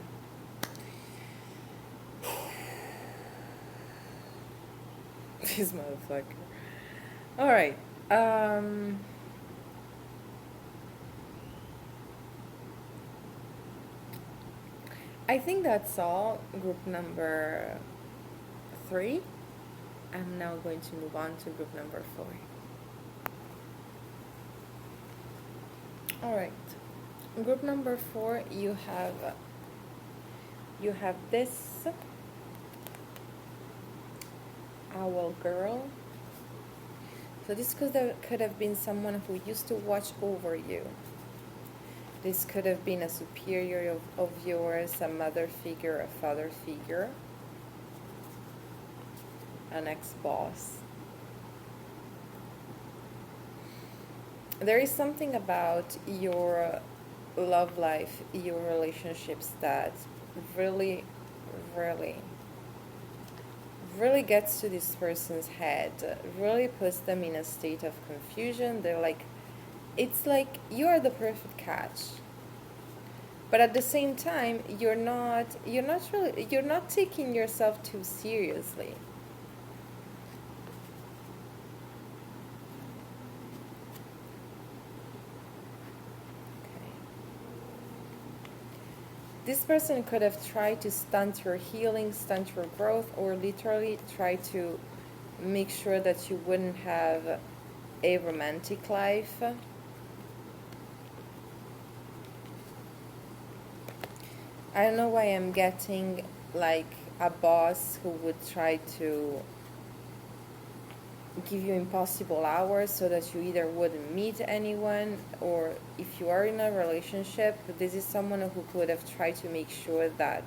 This motherfucker. All right. I think that's all. Group number 3. I'm now going to move on to group number 4. All right. Group number 4, you have this owl girl. So this could have been someone who used to watch over you. This could have been a superior of yours, a mother figure, a father figure, an ex-boss. There is something about your love life, your relationships that really, really, really gets to this person's head, really puts them in a state of confusion. They're like, it's like you are the perfect catch, but at the same time you're not taking yourself too seriously. Okay. This person could have tried to stunt your healing, stunt your growth, or literally try to make sure that you wouldn't have a romantic life. I don't know why I'm getting like a boss who would try to give you impossible hours so that you either wouldn't meet anyone, or if you are in a relationship, this is someone who could have tried to make sure that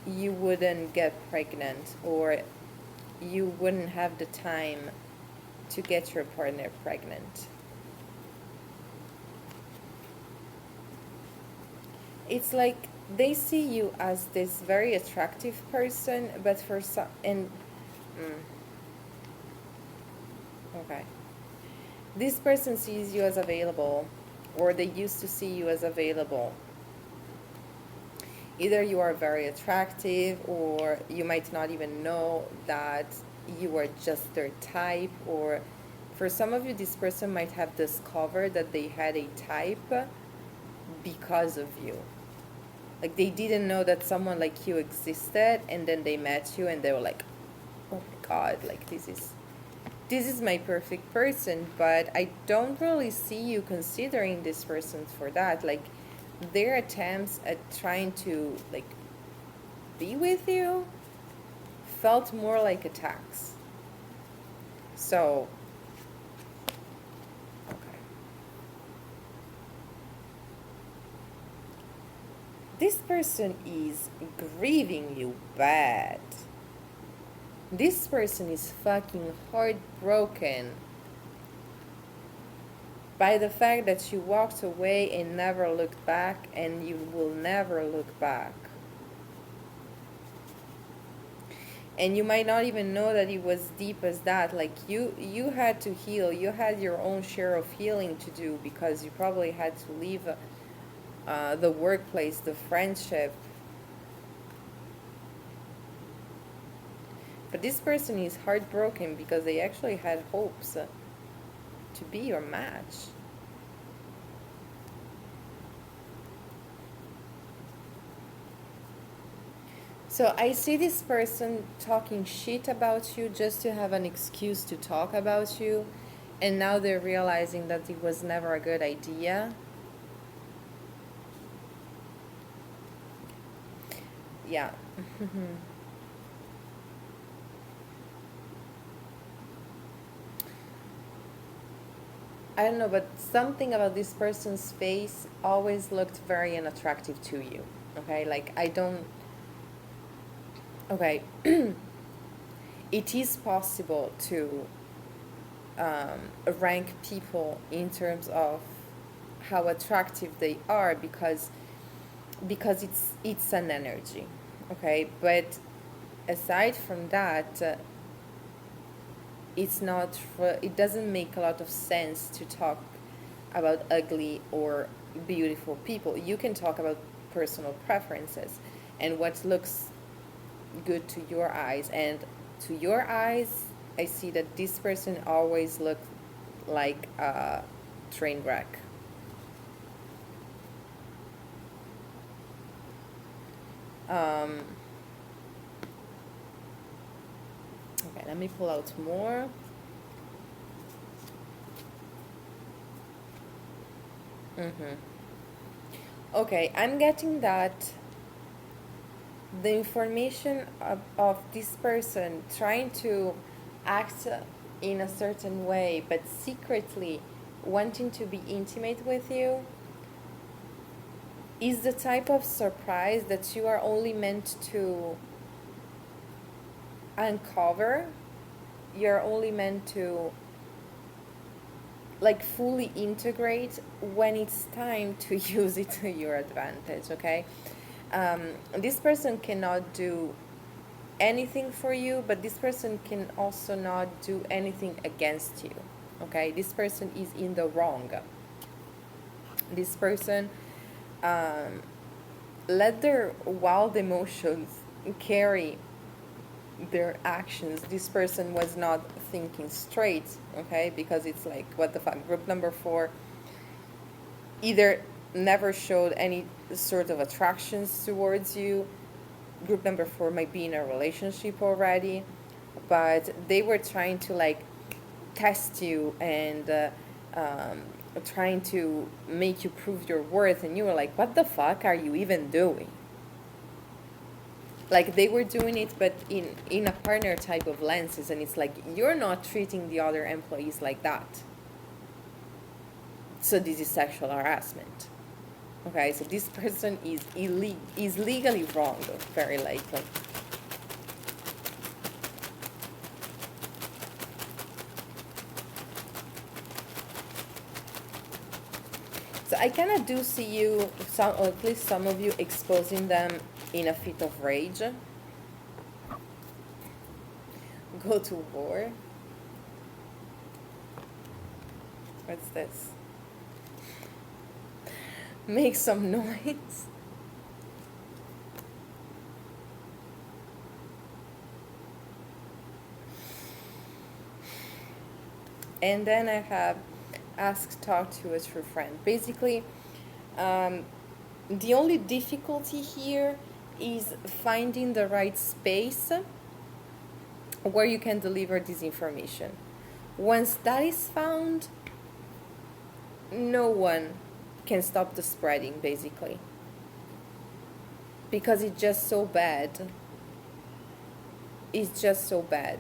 you wouldn't get pregnant, or you wouldn't have the time to get your partner pregnant. It's like they see you as this very attractive person, but for some, okay, this person sees you as available, or they used to see you as available. Either you are very attractive, or you might not even know that you are just their type, or for some of you, this person might have discovered that they had a type because of you. Like they didn't know that someone like you existed, and then they met you and they were like, oh my god, like this is my perfect person. But I don't really see you considering this person for that. Like their attempts at trying to like be with you felt more like attacks. So this person is grieving you bad. This person is fucking heartbroken by the fact that you walked away and never looked back, and you will never look back. And you might not even know that it was deep as that. Like you had to heal. You had your own share of healing to do, because you probably had to leave the workplace, the friendship. But this person is heartbroken because they actually had hopes to be your match. So I see this person talking shit about you just to have an excuse to talk about you. and now they're realizing that it was never a good idea. Yeah. I don't know, but something about this person's face always looked very unattractive to you. Okay, like I don't. Okay, it is possible to rank people in terms of how attractive they are because it's an energy. Okay, but aside from that, it doesn't make a lot of sense to talk about ugly or beautiful people. You can talk about personal preferences and what looks good to your eyes, and to your eyes I see that this person always looked like a train wreck. um, okay, let me pull out more. Okay, I'm getting that the information of this person trying to act in a certain way but secretly wanting to be intimate with you is the type of surprise that you are only meant to uncover. You're only meant to like fully integrate when it's time to use it to your advantage. Okay, this person cannot do anything for you, but this person can also not do anything against you. Okay, this person is in the wrong. This person um, let their wild emotions carry their actions. This person was not thinking straight. Okay, because it's like, what the fuck. Group number 4 either never showed any sort of attractions towards you. Group number 4 might be in a relationship already, but they were trying to like test you and um, trying to make you prove your worth, and you were like, what the fuck are you even doing? Like they were doing it but in a partner type of lenses, and it's like, you're not treating the other employees like that, so this is sexual harassment. Okay, so this person is legally wrong, very likely. So I kind of do see you, some, or at least some of you, exposing them in a fit of rage. Go to war. What's this? Make some noise. And then I have ask, talk to a true friend. Basically, the only difficulty here is finding the right space where you can deliver this information. Once that is found, no one can stop the spreading, basically, because it's just so bad. It's just so bad.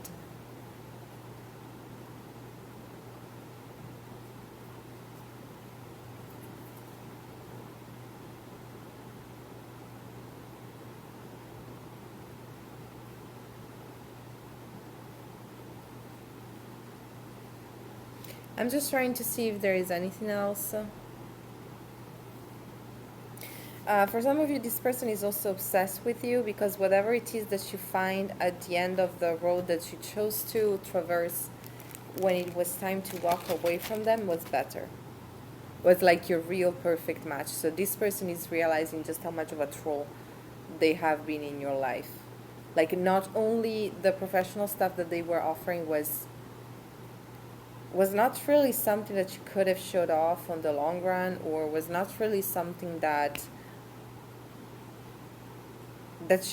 I'm just trying to see if there is anything else. For some of you, this person is also obsessed with you, because whatever it is that you find at the end of the road that you chose to traverse when it was time to walk away from them was better. Was like your real perfect match. So this person is realizing just how much of a troll they have been in your life. Like, not only the professional stuff that they were offering was not really something that you could have showed off on the long run, or was not really something that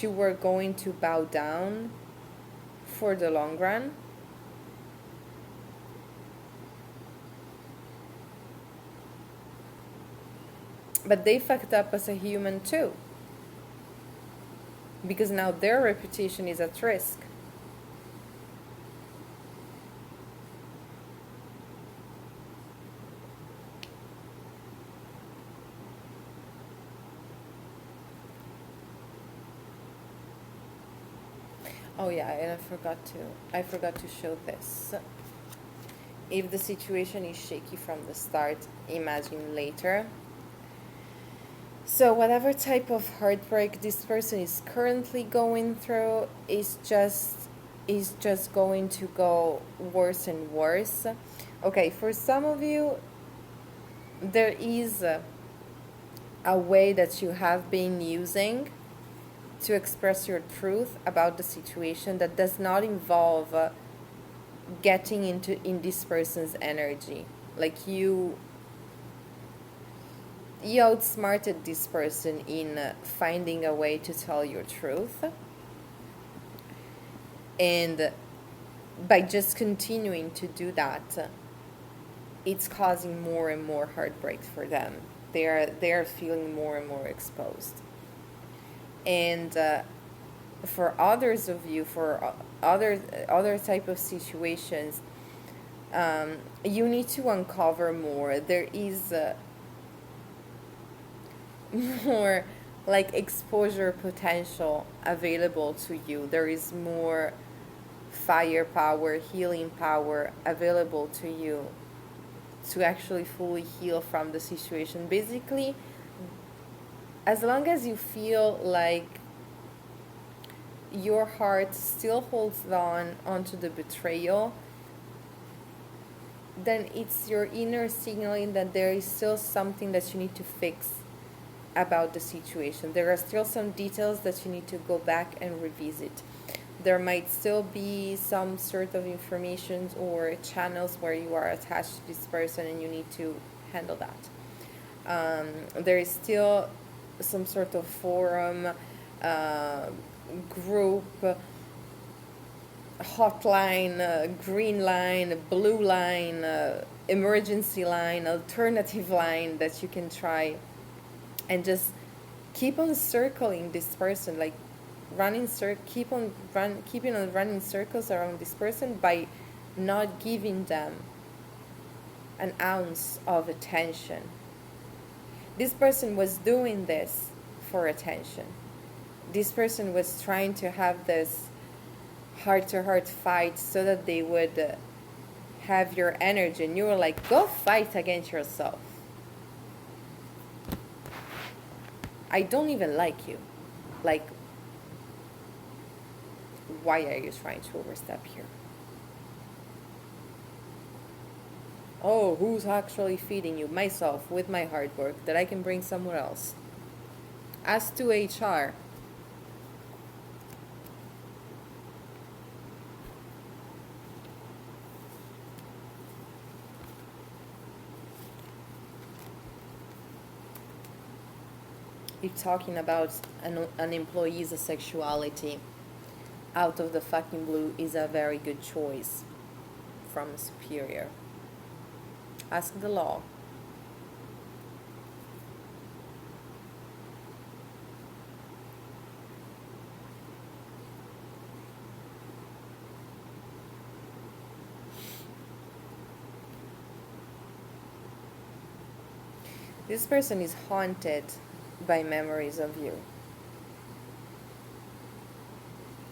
you were going to bow down for the long run. But they fucked up as a human too, because now their reputation is at risk. Oh yeah, and I forgot to show this. If the situation is shaky from the start, imagine later. So whatever type of heartbreak this person is currently going through is just going to go worse and worse. Okay, for some of you there is a way that you have been using to express your truth about the situation that does not involve getting into in this person's energy. Like you outsmarted this person in finding a way to tell your truth, and by just continuing to do that, it's causing more and more heartbreak for them. They are feeling more and more exposed. And for others of you, for other type of situations, you need to uncover more. There is more like exposure potential available to you. There is more firepower, healing power available to you to actually fully heal from the situation. Basically, as long as you feel like your heart still holds on onto the betrayal, then it's your inner signaling that there is still something that you need to fix about the situation. There are still some details that you need to go back and revisit. There might still be some sort of information or channels where you are attached to this person and you need to handle that. There is still some sort of forum, group, hotline, green line, blue line, emergency line, alternative line that you can try and just keep on circling this person, like keeping on running circles around this person by not giving them an ounce of attention. This person was doing this for attention. This person was trying to have this heart-to-heart fight so that they would have your energy, and you were like, go fight against yourself. I don't even like you. Like, why are you trying to overstep here? Oh, who's actually feeding you? Myself, with my hard work that I can bring somewhere else. As to HR, if talking about an employee's sexuality out of the fucking blue is a very good choice from a superior. Ask the law. This person is haunted by memories of you,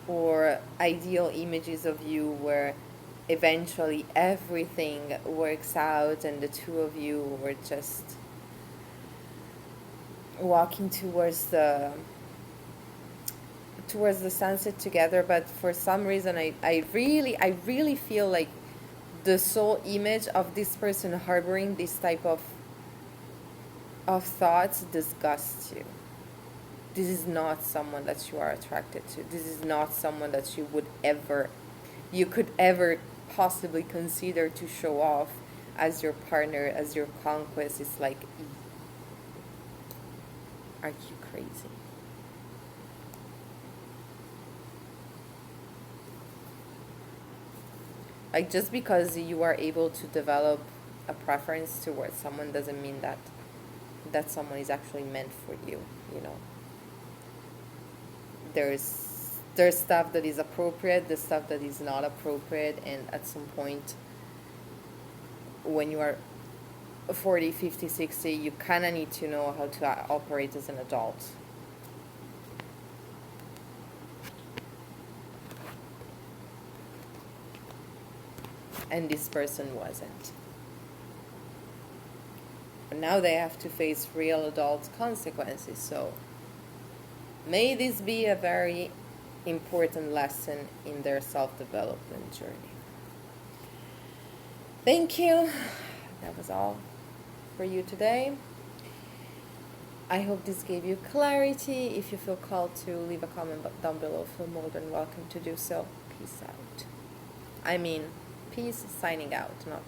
or ideal images of you where eventually everything works out and the two of you were just walking towards the sunset together. But for some reason I really feel like the sole image of this person harboring this type of thoughts disgusts you. This is not someone that you are attracted to. This is not someone that you could ever possibly consider to show off as your partner, as your conquest. It's like, are you crazy? Like, just because you are able to develop a preference towards someone doesn't mean that that someone is actually meant for you, you know. There's stuff that is appropriate, there's stuff that is not appropriate, and at some point when you are 40, 50, 60, you kind of need to know how to operate as an adult. And this person wasn't. But now they have to face real adult consequences. So may this be a very important lesson in their self-development journey. Thank you. That was all for you today. I hope this gave you clarity. If you feel called to leave a comment down below, feel more than welcome to do so. Peace out. I mean, peace, signing out, not